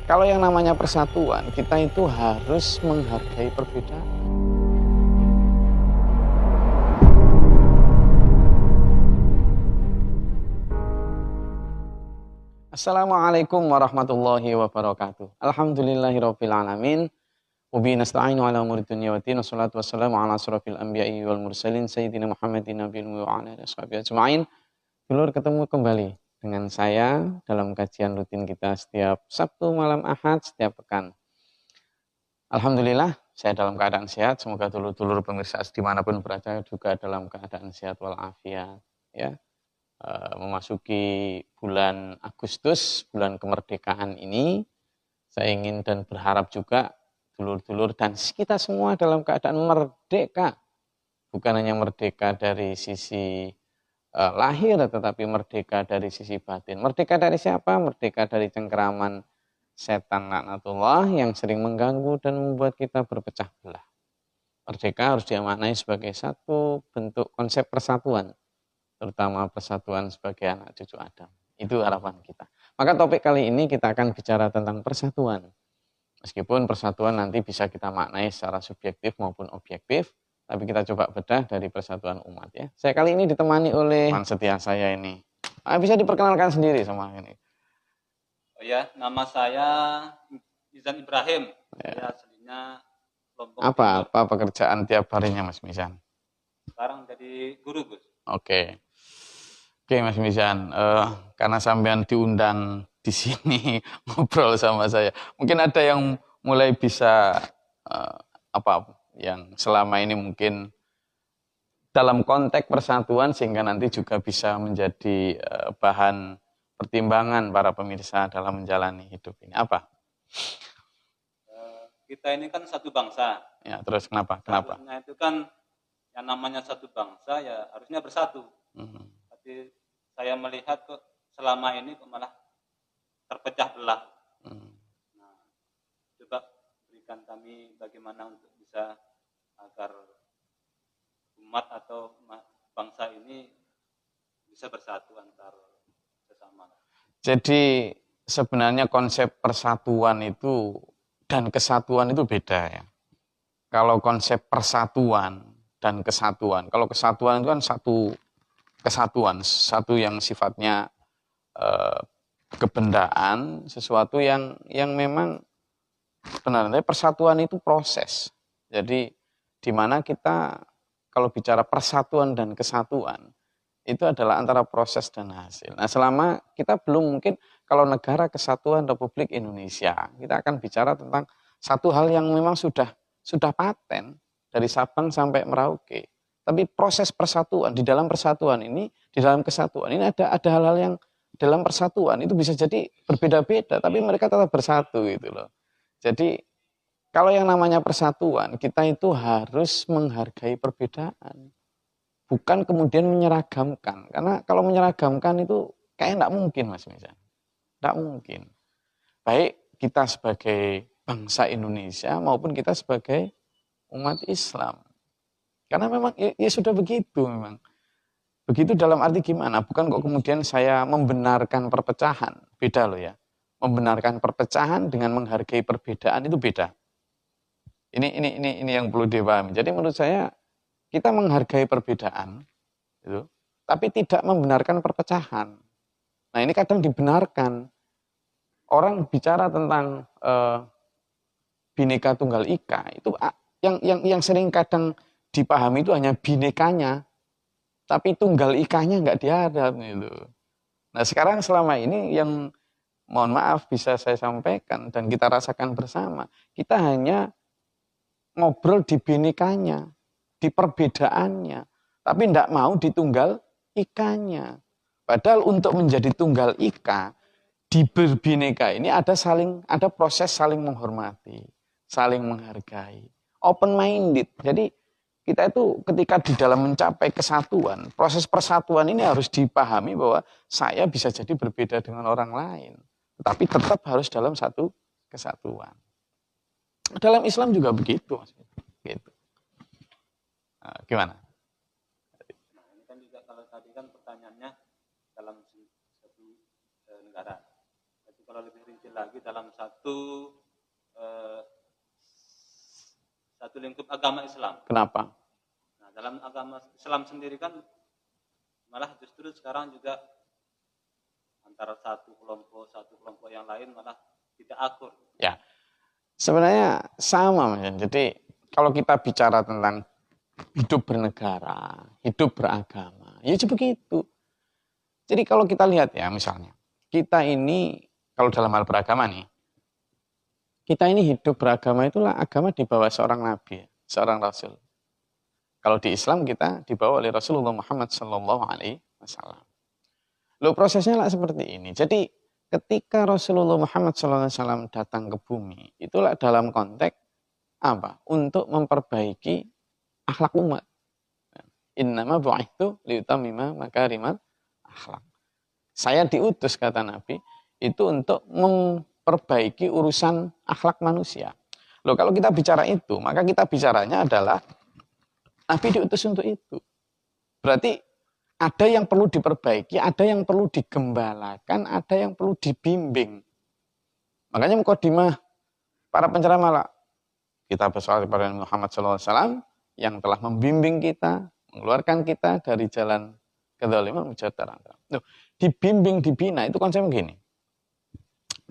Kalau yang namanya persatuan, kita itu harus menghargai perbedaan. Assalamualaikum warahmatullahi wabarakatuh. Alhamdulillahirabbil alamin. Wa bihi nasta'inu ala umuri dunya waddin. Wassalatu wassalamu ala asrofil anbiya'i wal mursalin sayyidina Muhammadin nabiyil wa ala alihi washabihi ajma'in. Dulur, ketemu kembali dengan saya dalam kajian rutin kita setiap Sabtu malam Ahad setiap pekan. Alhamdulillah, saya dalam keadaan sehat. Semoga dulur-dulur pemirsa dimanapun berada juga dalam keadaan sehat walafiat. Ya, memasuki bulan Agustus, bulan kemerdekaan ini, saya ingin dan berharap juga dulur-dulur dan kita semua dalam keadaan merdeka. Bukan hanya merdeka dari sisi lahir, tetapi merdeka dari sisi batin. Merdeka dari siapa? Merdeka dari cengkeraman setan laknatullah yang sering mengganggu dan membuat kita berpecah belah. Merdeka harus dimaknai sebagai satu bentuk konsep persatuan, terutama persatuan sebagai anak cucu Adam. Itu harapan kita. Maka topik kali ini kita akan bicara tentang persatuan. Meskipun persatuan nanti bisa kita maknai secara subjektif maupun objektif, tapi kita coba bedah dari persatuan umat ya. Saya kali ini ditemani oleh teman setia saya ini. Bisa diperkenalkan sendiri sama ini. Oh ya, nama saya Mizan Ibrahim. Ya. Saya aslinya Lombok Apa Timur. pekerjaan tiap harinya Mas Mizan? Sekarang jadi guru, Gus. Oke, Mas Mizan, karena sampean diundang di sini ngobrol sama saya, mungkin ada yang mulai bisa yang selama ini mungkin dalam konteks persatuan sehingga nanti juga bisa menjadi bahan pertimbangan para pemirsa dalam menjalani hidup ini. Apa? Kita ini kan satu bangsa. Ya, terus kenapa? Harusnya itu kan yang namanya satu bangsa ya harusnya bersatu. Tapi saya melihat kok selama ini kok malah terpecah belah. Nah, coba berikan kami bagaimana untuk bisa agar umat atau bangsa ini bisa bersatu antar sesama. Jadi sebenarnya konsep persatuan itu dan kesatuan itu beda ya. Kalau konsep persatuan dan kesatuan, kalau kesatuan itu kan satu kesatuan, satu yang sifatnya kebendaan, sesuatu yang memang benar. Tapi persatuan itu proses. Jadi di mana kita kalau bicara persatuan dan kesatuan itu adalah antara proses dan hasil. Nah, selama kita belum mungkin kalau negara kesatuan Republik Indonesia, kita akan bicara tentang satu hal yang memang sudah paten dari Sabang sampai Merauke. Tapi proses persatuan, di dalam persatuan ini, di dalam kesatuan ini ada hal-hal yang dalam persatuan itu bisa jadi berbeda-beda, tapi mereka tetap bersatu gitu loh. Jadi kalau yang namanya persatuan, kita itu harus menghargai perbedaan. Bukan kemudian menyeragamkan. Karena kalau menyeragamkan itu kayak tidak mungkin Mas Mizan. Tidak mungkin. Baik kita sebagai bangsa Indonesia maupun kita sebagai umat Islam. Karena memang ya sudah begitu memang. Begitu dalam arti gimana? Bukan kok kemudian saya membenarkan perpecahan. Beda loh ya. Membenarkan perpecahan dengan menghargai perbedaan itu beda. Ini yang perlu dipahami. Jadi menurut saya kita menghargai perbedaan, gitu, tapi tidak membenarkan perpecahan. Nah ini kadang dibenarkan. Orang bicara tentang Bhinneka Tunggal Ika itu yang sering kadang dipahami itu hanya binekanya, tapi tunggal ikanya nggak diadap gitu. Nah sekarang selama ini yang mohon maaf bisa saya sampaikan dan kita rasakan bersama, kita hanya ngobrol di binekanya, di perbedaannya, tapi tidak mau ditunggal ikanya. Padahal untuk menjadi tunggal ika di berbineka ini ada proses saling menghormati, saling menghargai, open minded. Jadi kita itu ketika di dalam mencapai kesatuan, proses persatuan ini harus dipahami bahwa saya bisa jadi berbeda dengan orang lain, tetapi tetap harus dalam satu kesatuan. Dalam Islam juga begitu, gitu. Nah, gimana? Nah, ini kan juga kalau tadi kan pertanyaannya dalam satu negara. Tapi kalau lebih rinci lagi dalam satu lingkup agama Islam. Kenapa? Nah, dalam agama Islam sendiri kan malah justru sekarang juga antara satu kelompok yang lain malah tidak akur. Ya, sebenarnya sama, Mas. Jadi kalau kita bicara tentang hidup bernegara, hidup beragama, ya begitu. Jadi kalau kita lihat ya, misalnya kita ini kalau dalam hal beragama nih, kita ini hidup beragama itulah agama dibawa seorang nabi, seorang rasul. Kalau di Islam kita dibawa oleh Rasulullah Muhammad SAW. Loh, prosesnya lah seperti ini. Jadi ketika Rasulullah Muhammad SAW datang ke bumi, itulah dalam konteks apa? Untuk memperbaiki akhlak umat. Innama bu'ithu liyutammima makarimal akhlak. Saya diutus, kata Nabi, itu untuk memperbaiki urusan akhlak manusia. Loh, kalau kita bicara itu, maka kita bicaranya adalah Nabi diutus untuk itu. Berarti ada yang perlu diperbaiki, ada yang perlu digembalakan, ada yang perlu dibimbing. Makanya mukadimah para penceramah lah, kita bersoal kepada Muhammad SAW yang telah membimbing kita, mengeluarkan kita dari jalan kedzaliman menuju terang. Dibimbing, dibina, itu konsepnya begini.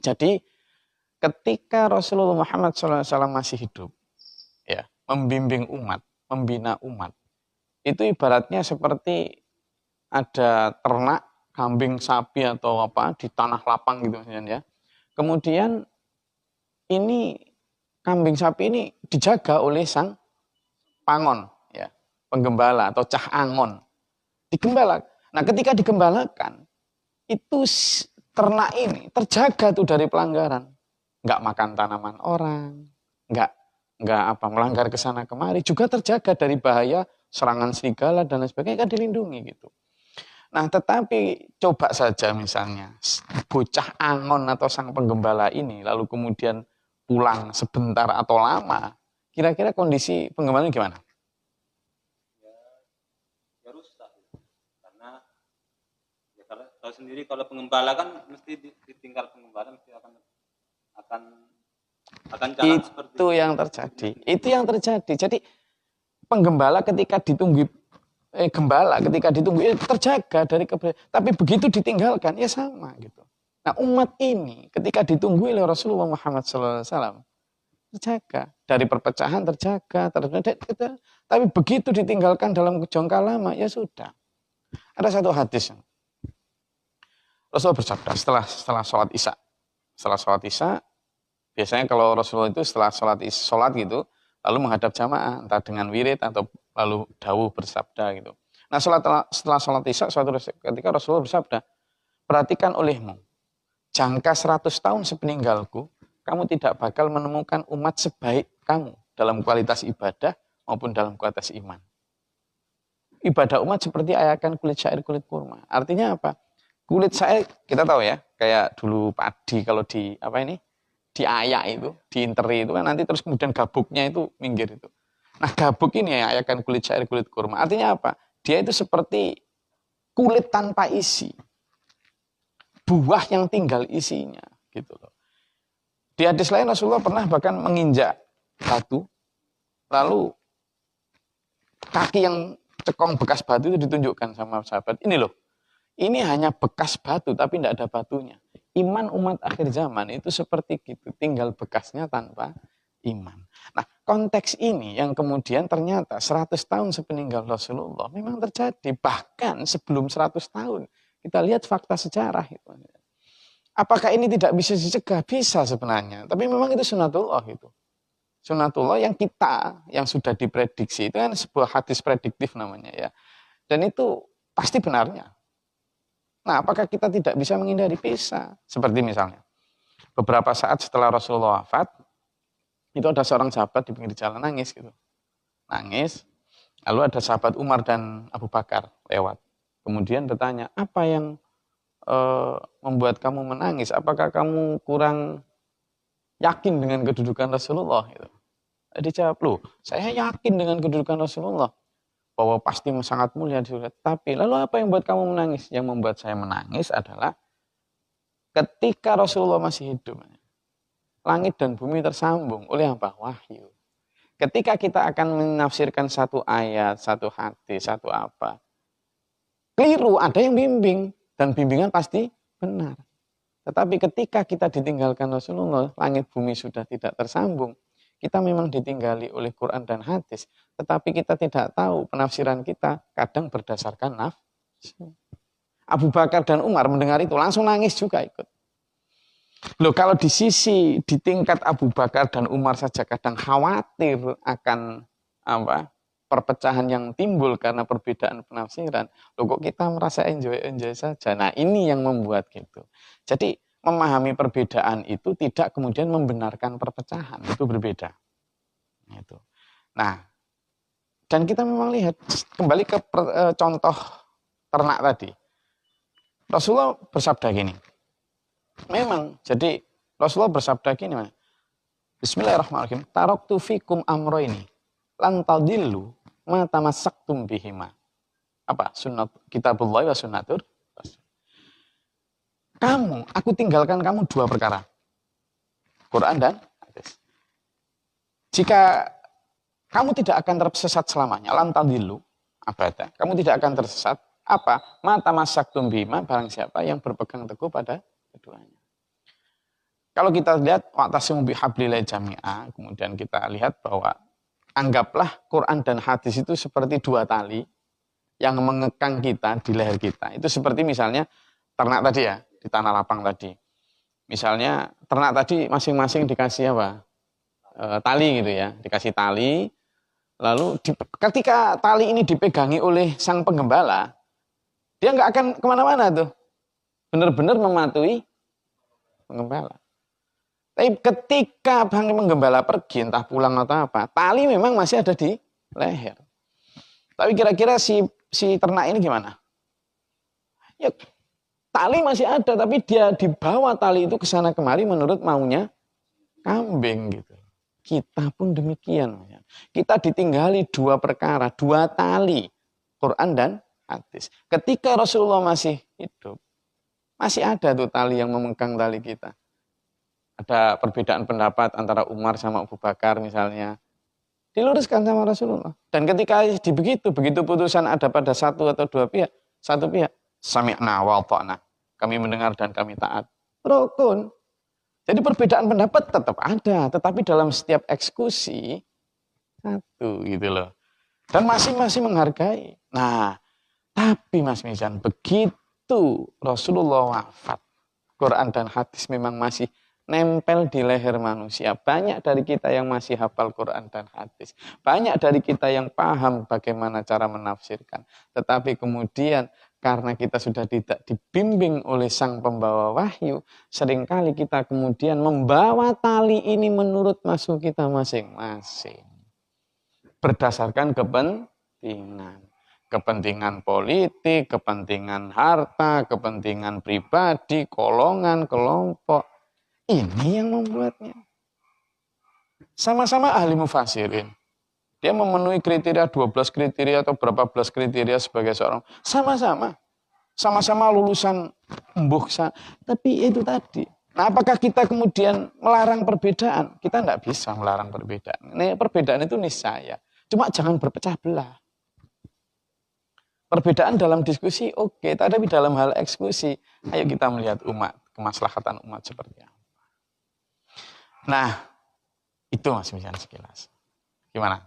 Jadi ketika Rasulullah Muhammad SAW masih hidup, ya, membimbing umat, membina umat, itu ibaratnya seperti ada ternak, kambing, sapi atau apa di tanah lapang gitu ya. Kemudian ini kambing sapi ini dijaga oleh sang pangon, ya, penggembala atau cah angon. Digembala. Nah, ketika digembalakan, itu ternak ini terjaga tuh dari pelanggaran. Nggak makan tanaman orang, nggak melanggar ke sana kemari, juga terjaga dari bahaya serangan serigala dan lain sebagainya, kan dilindungi gitu. Nah, tetapi coba saja misalnya bocah angon atau sang penggembala ini lalu kemudian pulang sebentar atau lama, kira-kira kondisi penggembalanya gimana? Ya rusak. Karena ya kalau tahu sendiri kalau penggembala kan mesti ditinggal penggembala, mesti akan jalan seperti itu yang terjadi. Itu yang terjadi. Jadi penggembala ketika ditunggu gembala ketika ditunggu terjaga dari tapi begitu ditinggalkan ya sama gitu. Nah, umat ini ketika ditunggu oleh Rasulullah Muhammad SAW terjaga dari perpecahan, terjaga. Tapi begitu ditinggalkan dalam jangka lama ya sudah. Ada satu hadis Rasulullah bersabda setelah sholat isya. Setelah sholat isya, biasanya kalau Rasulullah itu setelah sholat gitu, lalu menghadap jamaah, entah dengan wirid atau lalu dawuh bersabda gitu. Nah, setelah sholat isya, suatu ketika Rasulullah bersabda, perhatikan olehmu, jangka 100 tahun sepeninggalku, kamu tidak bakal menemukan umat sebaik kamu dalam kualitas ibadah maupun dalam kualitas iman. Ibadah umat seperti ayakan kulit syair, kulit kurma. Artinya apa? Kulit syair, kita tahu ya, kayak dulu padi kalau diayak itu, diinteri itu kan nanti terus kemudian gabuknya itu minggir itu. Nah, gabuk ini ya ayakan kulit syair, kulit kurma. Artinya apa? Dia itu seperti kulit tanpa isi. Buah yang tinggal isinya gitu loh. Di hadis lain Rasulullah pernah bahkan menginjak batu, lalu kaki yang cekong bekas batu itu ditunjukkan sama sahabat. Ini loh, ini hanya bekas batu tapi tidak ada batunya. Iman umat akhir zaman itu seperti gitu, tinggal bekasnya tanpa iman. Nah, konteks ini yang kemudian ternyata 100 tahun sepeninggal Rasulullah memang terjadi, bahkan sebelum 100 tahun. Kita lihat fakta sejarah itu. Apakah ini tidak bisa dicegah? Bisa sebenarnya, tapi memang itu sunatullah itu. Sunatullah yang sudah diprediksi, itu kan sebuah hadis prediktif namanya ya. Dan itu pasti benarnya. Nah, apakah kita tidak bisa menghindari? Bisa. Seperti misalnya, beberapa saat setelah Rasulullah wafat, itu ada seorang sahabat di pinggir jalan nangis gitu. Nangis, lalu ada sahabat Umar dan Abu Bakar lewat. Kemudian bertanya, apa yang membuat kamu menangis? Apakah kamu kurang yakin dengan kedudukan Rasulullah? Gitu. Dia jawab, loh, saya yakin dengan kedudukan Rasulullah. Bahwa pasti sangat mulia di surga. Tapi lalu apa yang membuat kamu menangis? Yang membuat saya menangis adalah Ketika Rasulullah masih hidup, langit dan bumi tersambung oleh apa? Wahyu. Ketika kita akan menafsirkan satu ayat, satu hadis, satu apa, keliru, ada yang bimbing, dan bimbingan pasti benar. Tetapi ketika kita ditinggalkan Rasulullah, langit bumi sudah tidak tersambung. Kita memang ditinggali oleh Quran dan hadis, tetapi kita tidak tahu penafsiran kita kadang berdasarkan nafsu. Abu Bakar dan Umar mendengar itu langsung nangis juga ikut. Loh, kalau di tingkat Abu Bakar dan Umar saja kadang khawatir akan perpecahan yang timbul karena perbedaan penafsiran. Loh, kok kita merasa enjoy saja. Nah, ini yang membuat gitu. Jadi memahami perbedaan itu tidak kemudian membenarkan perpecahan, itu berbeda. Itu. Nah, dan kita memang lihat kembali ke contoh ternak tadi. Rasulullah bersabda gini. Memang, jadi Rasulullah bersabda gini, Bismillahirrahmanirrahim. Taraktu fikum amroini lan tadillu ma tamassaktum bihima. Apa? Sunnat kitabullah wa sunnatur. Aku tinggalkan kamu dua perkara. Quran dan hadis. Jika kamu tidak akan tersesat selamanya, lan tadillu abada. Kamu tidak akan tersesat. Apa? Ma tamassaktum bihima, barang siapa yang berpegang teguh pada keduanya. Kalau kita lihat wa'tasimu bihablillah jami'ah, kemudian kita lihat bahwa anggaplah Quran dan hadis itu seperti dua tali yang mengekang kita di leher kita. Itu seperti misalnya ternak tadi ya, di tanah lapang tadi. Misalnya ternak tadi masing-masing dikasih apa? Tali gitu ya, dikasih tali. Lalu ketika tali ini dipegangi oleh sang penggembala, dia nggak akan kemana-mana tuh. Benar-benar mematuhi penggembala. Tapi ketika penggembala pergi, entah pulang atau apa, tali memang masih ada di leher. Tapi kira-kira si ternak ini gimana? Ya, tali masih ada, tapi dia dibawa tali itu ke sana kemari menurut maunya kambing gitu. Kita pun demikian. Kita ditinggali dua perkara, dua tali, Quran dan hadis. Ketika Rasulullah masih hidup, masih ada tuh tali yang memegang tali kita. Ada perbedaan pendapat antara Umar sama Abu Bakar misalnya. Diluruskan sama Rasulullah. Dan ketika begitu putusan ada pada satu atau dua pihak, satu pihak, sami'na wa ta'na. Kami mendengar dan kami taat. Rukun. Jadi perbedaan pendapat tetap ada, tetapi dalam setiap eksekusi satu gitu loh. Dan masing-masing menghargai. Nah, tapi Mas Mizan, begitu Rasulullah wafat, Quran dan hadis memang masih nempel di leher manusia. Banyak dari kita yang masih hafal Quran dan hadis. Banyak dari kita yang paham bagaimana cara menafsirkan. Tetapi kemudian karena kita sudah tidak dibimbing oleh sang pembawa wahyu, seringkali kita kemudian membawa tali ini menurut nafsu kita masing-masing. Berdasarkan kepentingan. Kepentingan politik, kepentingan harta, kepentingan pribadi, golongan, kelompok. Ini yang membuatnya. Sama-sama ahli mufassirin. Dia memenuhi kriteria 12 kriteria atau berapa belas kriteria sebagai seorang. Sama-sama. Sama-sama lulusan mbuksa. Tapi itu tadi. Nah, apakah kita kemudian melarang perbedaan? Kita tidak bisa melarang perbedaan. Ini perbedaan itu niscaya. Cuma jangan berpecah belah. Perbedaan dalam diskusi oke, tapi dalam hal eksekusi, ayo kita melihat umat, kemaslahatan umat seperti apa. Nah, itu Mas Misan sekilas. Gimana?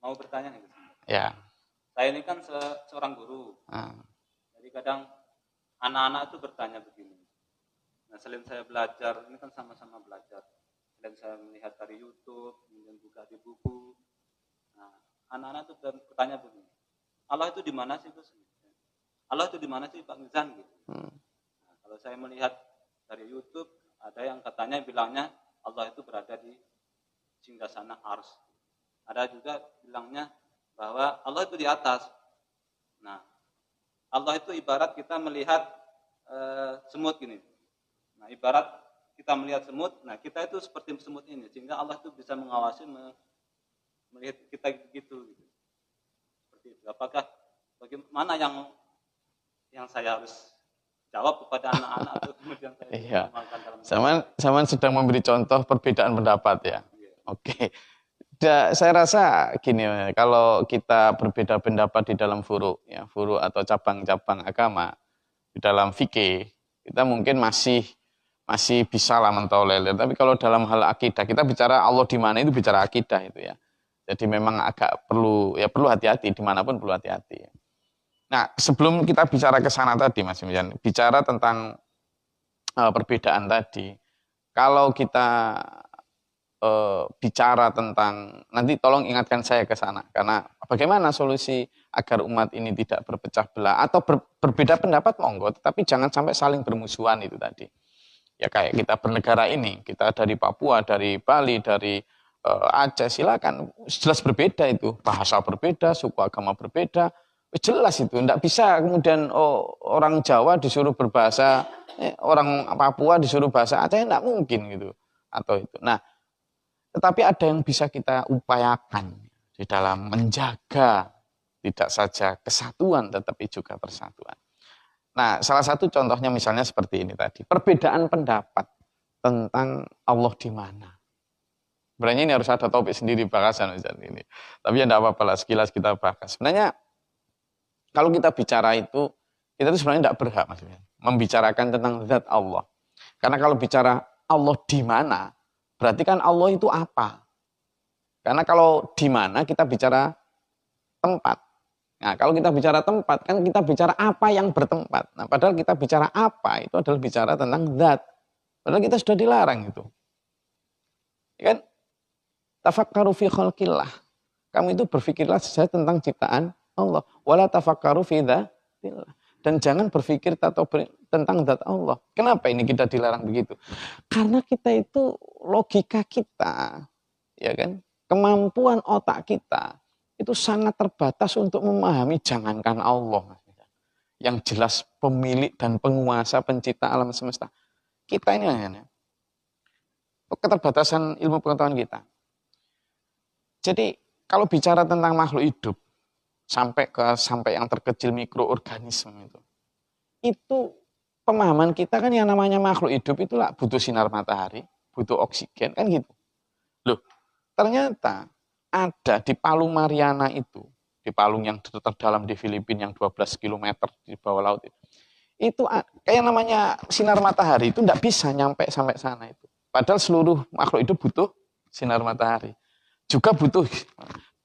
Mau bertanya nih? Ya. Saya ini kan seorang guru. Jadi kadang anak-anak itu bertanya begini. Nah, selain saya belajar, ini kan sama-sama belajar. Selain saya melihat dari YouTube, kemudian buka di buku. Nah, anak-anak itu bertanya begini. Allah itu di mana sih, Gus? Allah itu di mana sih, Pak Mizan? Gitu. Nah, kalau saya melihat dari YouTube, ada yang katanya bilangnya Allah itu berada di singgasana ars. Ada juga bilangnya bahwa Allah itu di atas. Nah, Allah itu ibarat kita melihat semut gini. Nah, ibarat kita melihat semut, nah kita itu seperti semut ini, sehingga Allah itu bisa mengawasi melihat kita gitu. Seperti itu. Apakah bagaimana yang saya harus jawab kepada anak-anak atau kemudian saya Iya. amalkan dalam Zaman sedang memberi contoh perbedaan pendapat ya. Iya. Oke. Saya rasa gini, kalau kita berbeda pendapat di dalam furu atau cabang-cabang agama di dalam fikih, kita mungkin masih bisa lah mentolerir. Tapi kalau dalam hal akidah, kita bicara Allah di mana itu bicara akidah itu ya. Jadi memang agak perlu hati-hati, dimanapun perlu hati-hati. Nah, sebelum kita bicara ke sana tadi, Mas Mian, bicara tentang perbedaan tadi, kalau kita bicara tentang, nanti tolong ingatkan saya ke sana, karena bagaimana solusi agar umat ini tidak berpecah belah, atau berbeda pendapat monggo, tetapi jangan sampai saling bermusuhan itu tadi. Ya kayak kita bernegara ini, kita dari Papua, dari Bali, dari Aceh, silakan, jelas berbeda itu, bahasa berbeda, suku agama berbeda, jelas itu, tidak bisa kemudian orang Jawa disuruh berbahasa, orang Papua disuruh bahasa Aceh, tidak mungkin gitu, atau itu. Nah, tetapi ada yang bisa kita upayakan di dalam menjaga tidak saja kesatuan, tetapi juga persatuan. Nah, salah satu contohnya misalnya seperti ini tadi, perbedaan pendapat tentang Allah di mana. Sebenarnya ini harus ada topik sendiri bahasan ini. Tapi ya tidak apa-apa lah, sekilas kita bahas. Sebenarnya kalau kita bicara itu, kita itu sebenarnya tidak berhak maksudnya membicarakan tentang zat Allah. Karena kalau bicara Allah di mana, berarti kan Allah itu apa? Karena kalau di mana kita bicara tempat. Nah, kalau kita bicara tempat, kan kita bicara apa yang bertempat. Nah, padahal kita bicara apa, itu adalah bicara tentang zat. Padahal kita sudah dilarang itu. Ya kan? Tafakkaru fi khalqillah. Kamu itu berpikirlah saja tentang ciptaan Allah. Wala tafakkaru fi dzatillah. Dan jangan berpikir tentang zat Allah. Kenapa ini kita dilarang begitu? Karena kita itu logika kita, ya kan? Kemampuan otak kita itu sangat terbatas untuk memahami jangankan Allah yang jelas pemilik dan penguasa pencipta alam semesta. Kita ini hanya keterbatasan ilmu pengetahuan kita. Jadi kalau bicara tentang makhluk hidup sampai yang terkecil mikroorganisme itu pemahaman kita kan yang namanya makhluk hidup itulah butuh sinar matahari, butuh oksigen kan gitu. Loh, ternyata ada di Palung Mariana itu, di palung yang terdalam di Filipina yang 12 km di bawah laut itu kayak namanya sinar matahari itu tidak bisa nyampe sampai sana itu. Padahal seluruh makhluk hidup butuh sinar matahari. Juga butuh.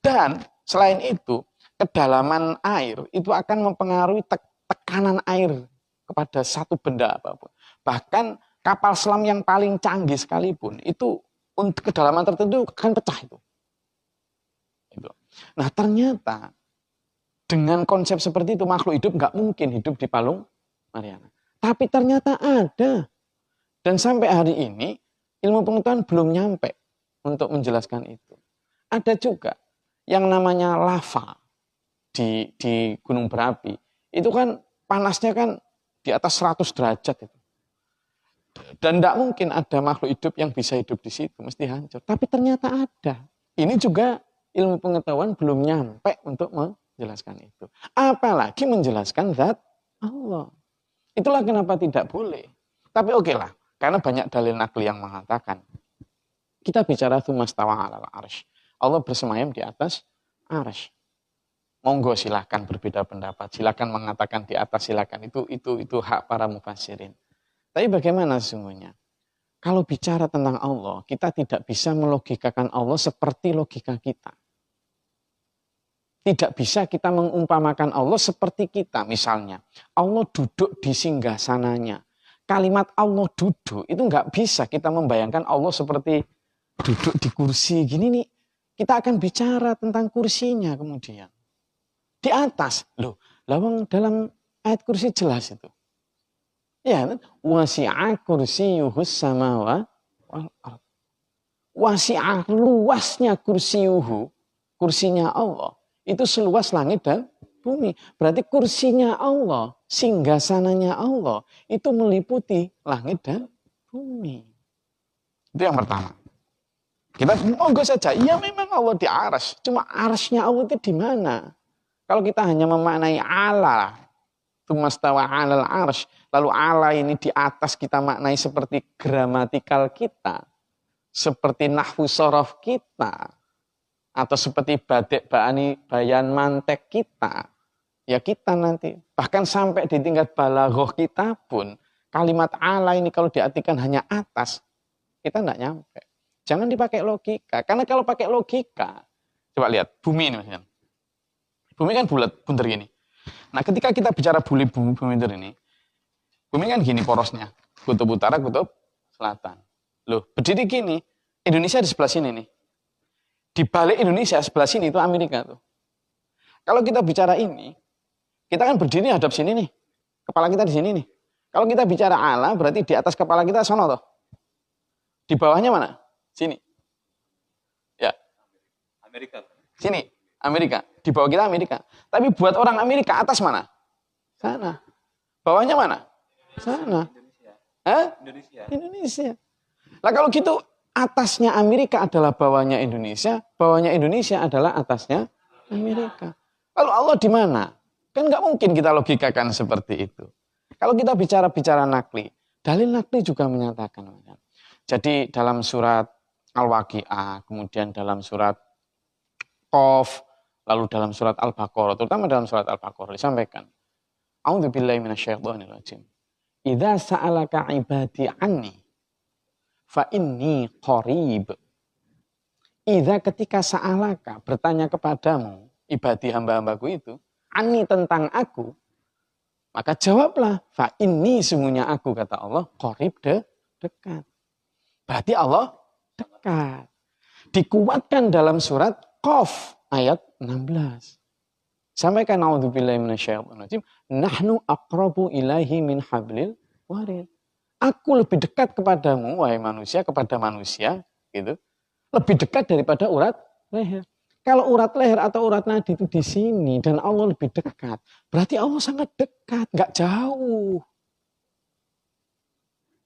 Dan selain itu, kedalaman air itu akan mempengaruhi tekanan air kepada satu benda apapun. Bahkan kapal selam yang paling canggih sekalipun itu untuk kedalaman tertentu akan pecah itu. Nah ternyata dengan konsep seperti itu makhluk hidup nggak mungkin hidup di Palung Mariana. Tapi ternyata ada. Dan sampai hari ini ilmu pengetahuan belum nyampe untuk menjelaskan itu. Ada juga yang namanya lava di gunung berapi. Itu kan panasnya kan di atas 100 derajat itu. Dan tidak mungkin ada makhluk hidup yang bisa hidup di situ, mesti hancur. Tapi ternyata ada. Ini juga ilmu pengetahuan belum nyampe untuk menjelaskan itu. Apalagi menjelaskan zat Allah. Itulah kenapa tidak boleh. Tapi oke lah, karena banyak dalil nakli yang mengatakan. Kita bicara tsumastawa 'alal arsy. Allah bersemayam di atas arsy. Monggo silahkan berbeda pendapat, silahkan mengatakan di atas, silahkan itu hak para mufassirin. Tapi bagaimana sesungguhnya? Kalau bicara tentang Allah, kita tidak bisa melogikakan Allah seperti logika kita. Tidak bisa kita mengumpamakan Allah seperti kita. Misalnya, Allah duduk di singgasananya. Kalimat Allah duduk, itu nggak bisa kita membayangkan Allah seperti duduk di kursi. Gini nih, kita akan bicara tentang kursinya kemudian. Di atas, loh, lawang dalam ayat kursi jelas itu. Ya, wasi'a kursiyuhus samawati wal ardh. Wasi'a, luasnya kursiyuhu, kursinya Allah, itu seluas langit dan bumi. Berarti kursinya Allah, singgasananya Allah, itu meliputi langit dan bumi. Itu yang pertama. Kita monggo saja, iya memang Allah di arsy. Cuma arsynya Allah itu di mana? Kalau kita hanya memaknai Allah, Tsumastawa 'alal 'arsy. Lalu ala ini di atas kita maknai seperti gramatikal kita, seperti nahwu shorof kita, atau seperti badik ba'ani bayan mantek kita. Ya kita nanti, bahkan sampai di tingkat balaghah kita pun, kalimat ala ini kalau diartikan hanya atas, kita enggak nyampe. Jangan dipakai logika, karena kalau pakai logika, coba lihat, bumi ini misalnya. Bumi kan bulat, bunter gini. Nah ketika kita bicara bumi bunter ini, bumi kan gini porosnya, kutub utara, kutub selatan. Loh, berdiri gini, Indonesia di sebelah sini nih. Di balik Indonesia sebelah sini itu Amerika tuh. Kalau kita bicara ini, kita kan berdiri hadap sini nih. Kepala kita di sini nih. Kalau kita bicara ala, berarti di atas kepala kita sono toh. Di bawahnya mana? Sini. Ya. Amerika. Sini, Amerika. Di bawah kita Amerika. Tapi buat orang Amerika atas mana? Sana. Bawahnya mana? Sana. Indonesia. Hah? Indonesia. Indonesia. Lah kalau gitu atasnya Amerika adalah bawahnya Indonesia, bawahnya Indonesia adalah atasnya Amerika. Lalu Allah di mana? Kan nggak mungkin kita logikakan seperti itu. Kalau kita bicara nakli, dalil nakli juga menyatakan. Jadi dalam surat Al-Waqi'ah, kemudian dalam surat Qaf, lalu dalam surat Al-Baqarah, terutama dalam surat Al-Baqarah disampaikan, A'udzubillahi minasyaitonirrajim. Idza sa'alaka 'ibadi 'anni fa inni qarib. Idza ketika sa'alaka bertanya kepadamu, ibadi hamba-hambaku itu, anni tentang aku, maka jawablah, fa inni sungguhnya aku, kata Allah, qarib dekat. Berarti Allah dekat. Dikuatkan dalam surat Qaf ayat 16. Sampaikan a'udzubillahi minasyaitonirrajim, nahnu aqrabu ilaihi min hablil warid. Aku lebih dekat kepadamu wahai manusia, kepada manusia gitu. Lebih dekat daripada urat leher. Kalau urat leher atau urat nadi itu di sini dan Allah lebih dekat, berarti Allah sangat dekat, enggak jauh.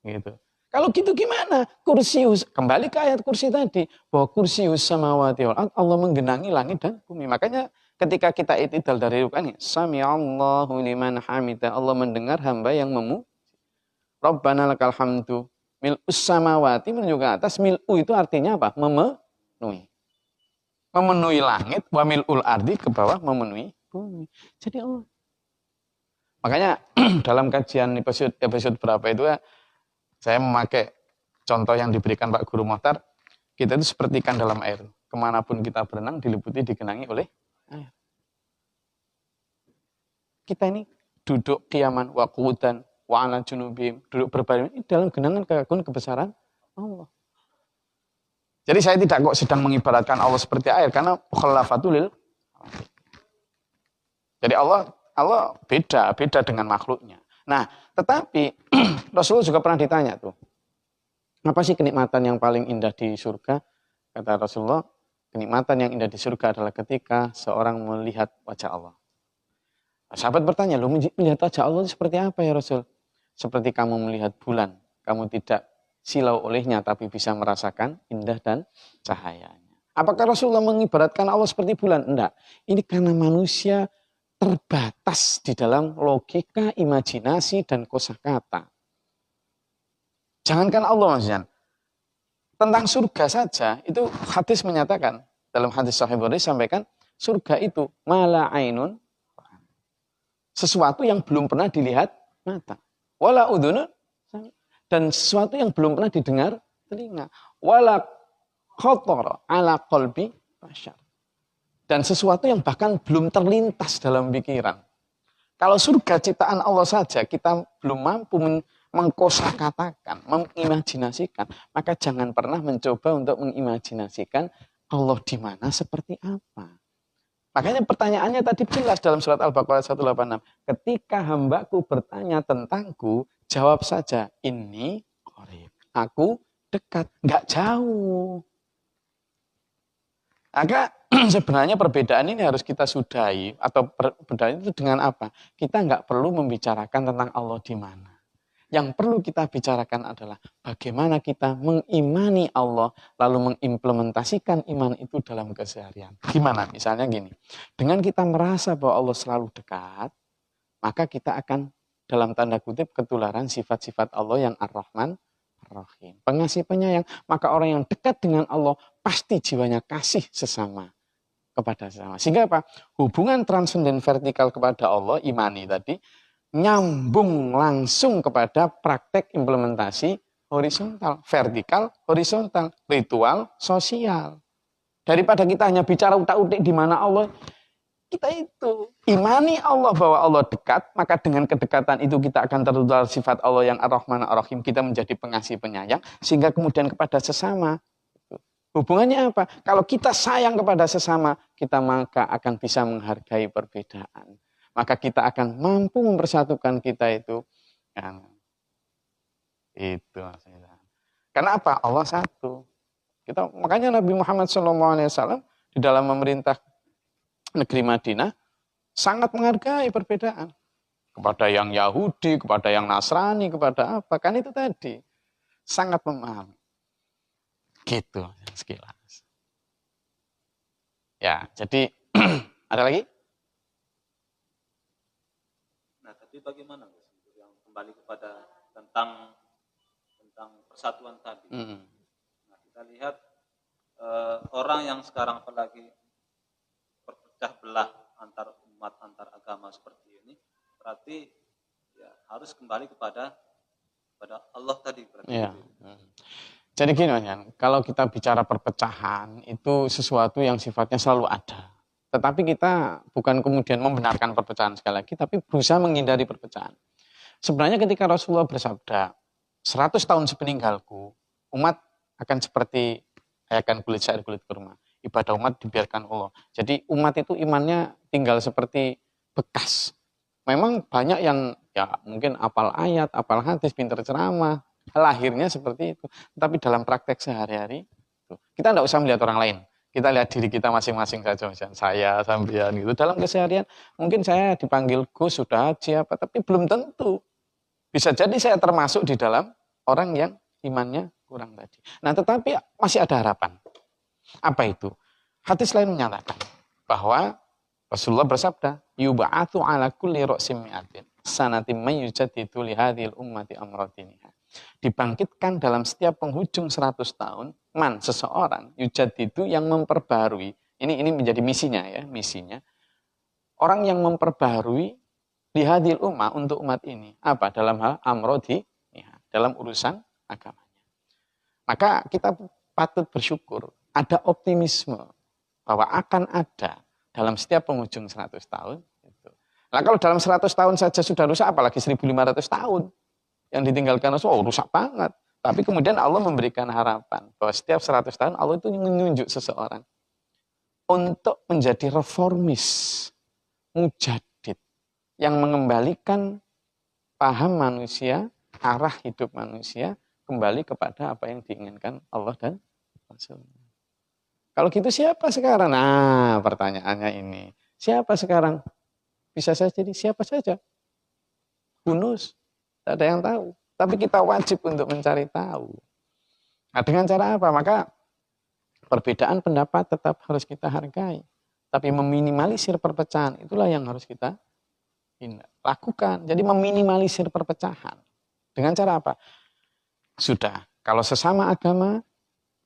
Gitu. Kalau gitu gimana? Kursius, kembali ke ayat kursi tadi, bahwa kursius samawati wal ardh, Allah menggenangi langit dan bumi. Makanya ketika kita itidal dari rukun ini, sami'allahu liman hamidah, Allah mendengar hamba yang memuji. Rabbana lakal hamdu mil'us samawati, menunjukkan atas, mil'u itu artinya apa? Memenuhi. Memenuhi langit, wa mil'ul ardi, ke bawah memenuhi bumi. Jadi Allah. Makanya dalam kajian episode berapa itu ya, saya memakai contoh yang diberikan Pak Guru Mohtar, kita itu seperti ikan dalam air. Kemanapun kita berenang, diliputi, digenangi oleh air. Kita ini duduk kiaman, wa qu'udan, wa ala junubihim, duduk berbaring ini dalam genangan keagungan kebesaran Allah. Jadi saya tidak kok sedang mengibaratkan Allah seperti air, karena khalafatulil. Jadi Allah beda dengan makhluknya. Nah, tetapi Rasulullah juga pernah ditanya tuh, apa sih kenikmatan yang paling indah di surga? Kata Rasulullah, kenikmatan yang indah di surga adalah ketika seorang melihat wajah Allah. Sahabat bertanya, lu melihat wajah Allah seperti apa ya Rasul? Seperti kamu melihat bulan, kamu tidak silau olehnya tapi bisa merasakan indah dan cahayanya. Apakah Rasulullah mengibaratkan Allah seperti bulan? Enggak. Ini karena manusia terbatas di dalam logika, imajinasi, dan kosakata. Jangankan Allah maksudnya. Tentang surga saja, itu hadis menyatakan, dalam hadis Sahih Bukhari disampaikan, surga itu mala ainun, sesuatu yang belum pernah dilihat mata. Wala udhunun, dan sesuatu yang belum pernah didengar telinga. Wala khatara ala qalbi bashar. Dan sesuatu yang bahkan belum terlintas dalam pikiran. Kalau surga ciptaan Allah saja kita belum mampu mengkosakatakan, mengimajinasikan, maka jangan pernah mencoba untuk mengimajinasikan Allah di mana seperti apa. Makanya pertanyaannya tadi jelas dalam surat Al-Baqarah 186. Ketika hambaku bertanya tentangku, jawab saja, inni qarib. Aku dekat, enggak jauh. Maka sebenarnya perbedaan ini harus kita sudahi, atau perbedaan itu dengan apa? Kita nggak perlu membicarakan tentang Allah di mana. Yang perlu kita bicarakan adalah bagaimana kita mengimani Allah, lalu mengimplementasikan iman itu dalam keseharian. Gimana? Misalnya gini, dengan kita merasa bahwa Allah selalu dekat, maka kita akan dalam tanda kutip ketularan sifat-sifat Allah yang Ar-Rahman Ar-Rahim. Pengasih penyayang. Maka orang yang dekat dengan Allah pasti jiwanya kasih sesama kepada sesama. Sehingga apa? Hubungan transenden vertikal kepada Allah, imani tadi, nyambung langsung kepada praktek implementasi horizontal. Vertikal, horizontal, ritual, sosial. Daripada kita hanya bicara utak-utik di mana Allah, kita itu imani Allah bahwa Allah dekat, maka dengan kedekatan itu kita akan tertular sifat Allah yang Ar-Rahman Ar-Rahim, kita menjadi pengasih penyayang, sehingga kemudian kepada sesama. Hubungannya apa? Kalau kita sayang kepada sesama, kita maka akan bisa menghargai perbedaan. Maka kita akan mampu mempersatukan kita itu. Itu maksudnya. Karena apa? Allah satu. Makanya Nabi Muhammad SAW di dalam memerintah negeri Madinah sangat menghargai perbedaan. Kepada yang Yahudi, kepada yang Nasrani, kepada apa. Kan itu tadi. Sangat memahami. Gitu sekilas. Ya, jadi ada lagi? Nah, tapi bagaimana Gus yang kembali kepada tentang persatuan tadi? Nah, kita lihat orang yang sekarang apalagi berpecah belah antar umat, antar agama seperti ini, berarti ya harus kembali kepada Allah tadi. Ya. Jadi gini, kalau kita bicara perpecahan itu sesuatu yang sifatnya selalu ada. Tetapi kita bukan kemudian membenarkan perpecahan sekali lagi, tapi berusaha menghindari perpecahan. Sebenarnya ketika Rasulullah bersabda, 100 tahun sepeninggalku, umat akan seperti ayakan kulit syair kulit kurma. Ibadah umat dibiarkan Allah. Jadi umat itu imannya tinggal seperti bekas. Memang banyak yang ya mungkin apal ayat, apal hadis, pintar ceramah, lahirnya seperti itu. Tapi dalam praktek sehari-hari, kita tidak usah melihat orang lain. Kita lihat diri kita masing-masing saja. Misalnya saya, sampean gitu. Dalam keseharian, mungkin saya dipanggil Gus, sudah siapa, tapi belum tentu. Bisa jadi saya termasuk di dalam orang yang imannya kurang tadi. Nah, tetapi masih ada harapan. Apa itu? Hadis lain menyatakan bahwa Rasulullah bersabda, yub'atsu 'ala kulli ra'sin mi'atin sanatin may yujaddidu li hadhil ummati amradiniha. Dibangkitkan dalam setiap penghujung 100 tahun, seseorang yujaddidu yang memperbarui. Ini menjadi misinya ya, misinya. Orang yang memperbarui li hadhil ummah untuk umat ini. Apa? Dalam hal amradiniha, dalam urusan agamanya. Maka kita patut bersyukur, ada optimisme bahwa akan ada dalam setiap penghujung 100 tahun. Nah kalau dalam 100 tahun saja sudah rusak, apalagi 1500 tahun yang ditinggalkan Rasul, rusak banget. Tapi kemudian Allah memberikan harapan bahwa setiap 100 tahun Allah itu menunjuk seseorang untuk menjadi reformis, mujaddid, yang mengembalikan paham manusia, arah hidup manusia, kembali kepada apa yang diinginkan Allah dan Rasul. Kalau gitu siapa sekarang? Nah, pertanyaannya ini. Siapa sekarang? Bisa saja jadi siapa saja. Hunus. Tidak ada yang tahu. Tapi kita wajib untuk mencari tahu. Nah, dengan cara apa? Maka perbedaan pendapat tetap harus kita hargai. Tapi meminimalisir perpecahan, itulah yang harus kita lakukan. Jadi meminimalisir perpecahan. Dengan cara apa? Sudah. Kalau sesama agama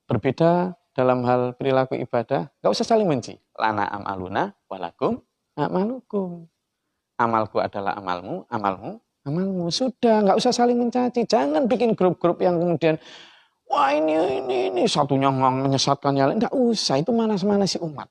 berbeda dalam hal perilaku ibadah, gak usah saling benci. Lana amaluna walakum amalukum. Amalku adalah amalmu, amalmu, amalmu. Sudah, gak usah saling mencaci. Jangan bikin grup-grup yang kemudian, wah ini satunya menyesatkan yang lain. Gak usah, itu manas-manasi umat.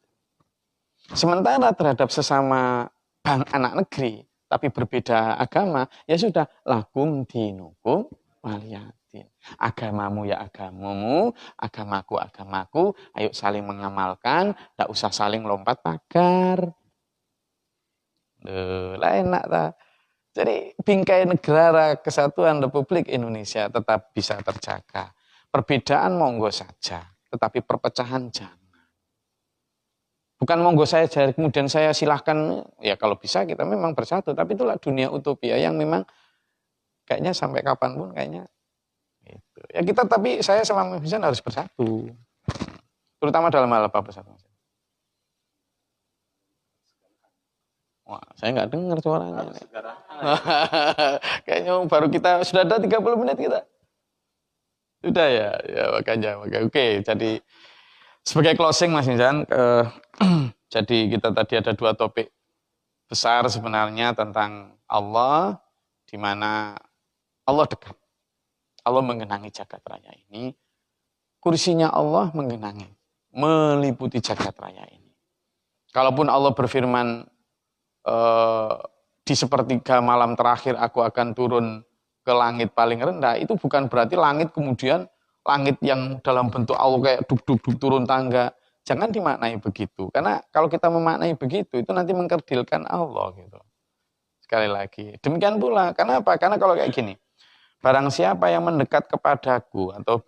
Sementara terhadap sesama anak negeri, tapi berbeda agama, ya sudah, lakum dinukum waliyadin. Agamamu ya agamamu, agamaku, ayo saling mengamalkan, tidak usah saling lompat pagar. Lah enak tak? Jadi bingkai negara kesatuan Republik Indonesia tetap bisa terjaga. Perbedaan monggo saja, tetapi perpecahan jangan. Bukan monggo saya kemudian saya silahkan, ya kalau bisa kita memang bersatu, tapi itulah dunia utopia yang memang kayaknya sampai kapanpun kayaknya gitu. Ya kita tapi saya selama bisa harus bersatu. Terutama dalam hal apa bersatu? Wah, saya nggak dengar suaranya. Harus segera. Kayaknya baru kita sudah ada 30 menit kita. Sudah ya, ya makanya. Oke, jadi sebagai closing Mas Nizan, jadi kita tadi ada 2 topik besar sebenarnya tentang Allah, di mana Allah dekat. Allah menggenangi jagat raya ini. Kursinya Allah menggenangi, meliputi jagat raya ini. Kalaupun Allah berfirman, di sepertiga malam terakhir aku akan turun ke langit paling rendah, itu bukan berarti langit kemudian langit yang dalam bentuk Allah kayak duk-duk turun tangga. Jangan dimaknai begitu. Karena kalau kita memaknai begitu, itu nanti mengkerdilkan Allah gitu. Sekali lagi. Demikian pula. Kenapa? Karena kalau kayak gini, barang siapa yang mendekat kepadaku atau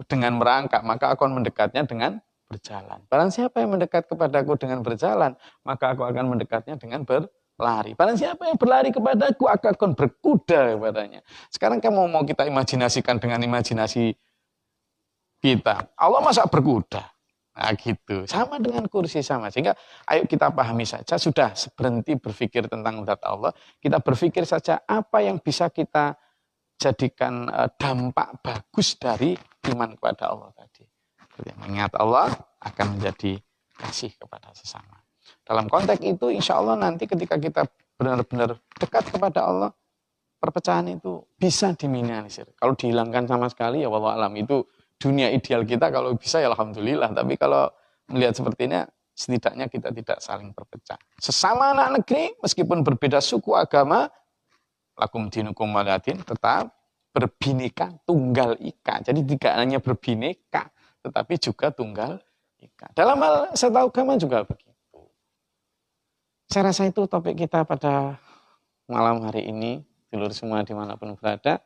dengan merangkak, maka aku akan mendekatnya dengan berjalan. Barang siapa yang mendekat kepadaku dengan berjalan, maka aku akan mendekatnya dengan berlari. Barang siapa yang berlari kepadaku, aku akan berkuda kepadanya. Sekarang kamu mau kita imajinasikan dengan imajinasi kita. Allah masa berkuda? Nah gitu, sama dengan kursi sama. Sehingga ayo kita pahami saja, sudah berhenti berpikir tentang zat Allah, kita berpikir saja apa yang bisa kita jadikan dampak bagus dari iman kepada Allah tadi. Mengingat Allah akan menjadi kasih kepada sesama. Dalam konteks itu insya Allah nanti ketika kita benar-benar dekat kepada Allah, perpecahan itu bisa diminimalisir. Kalau dihilangkan sama sekali ya wallahu alam, itu dunia ideal kita, kalau bisa ya alhamdulillah. Tapi kalau melihat seperti ini, setidaknya kita tidak saling berpecah. Sesama anak negeri, meskipun berbeda suku agama, lakum dinukum waliyadin, tetap berbineka tunggal ika. Jadi tidak hanya berbineka, tetapi juga tunggal ika. Dalam hal satu agama juga begitu. Saya rasa itu topik kita pada malam hari ini. Dulur semua dimanapun berada,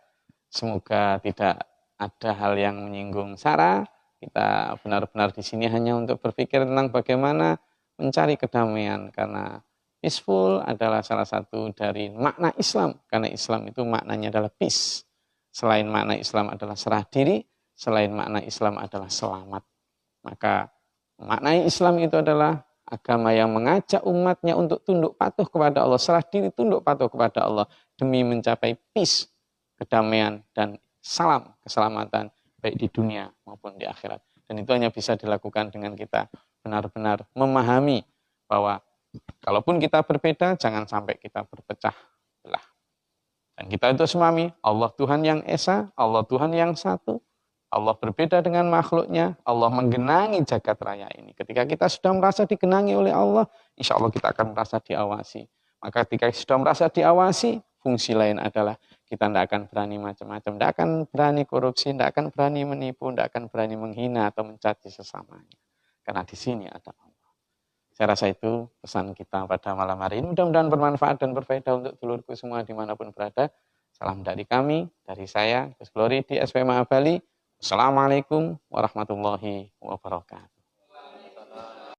semoga tidak ada hal yang menyinggung sara. Kita benar-benar di sini hanya untuk berpikir tentang bagaimana mencari kedamaian, karena peaceful adalah salah satu dari makna Islam. Karena Islam itu maknanya adalah peace. Selain makna Islam adalah serah diri, selain makna Islam adalah selamat. Maka makna Islam itu adalah agama yang mengajak umatnya untuk tunduk patuh kepada Allah, serah diri tunduk patuh kepada Allah demi mencapai peace, kedamaian, dan salam keselamatan baik di dunia maupun di akhirat. Dan itu hanya bisa dilakukan dengan kita benar-benar memahami bahwa kalaupun kita berbeda, jangan sampai kita berpecah belah. Dan kita itu memahami Allah Tuhan yang Esa, Allah Tuhan yang satu. Allah berbeda dengan makhluknya, Allah menggenangi jagat raya ini. Ketika kita sudah merasa digenangi oleh Allah, insya Allah kita akan merasa diawasi. Maka ketika sudah merasa diawasi, fungsi lain adalah kita tidak akan berani macam-macam, tidak akan berani korupsi, tidak akan berani menipu, tidak akan berani menghina atau mencaci sesamanya. Karena di sini ada Allah. Saya rasa itu pesan kita pada malam hari ini. Mudah-mudahan bermanfaat dan berfaedah untuk dulurku semua dimanapun berada. Salam dari kami, dari saya, Gus Glory di SPMA Bali. Assalamualaikum warahmatullahi wabarakatuh.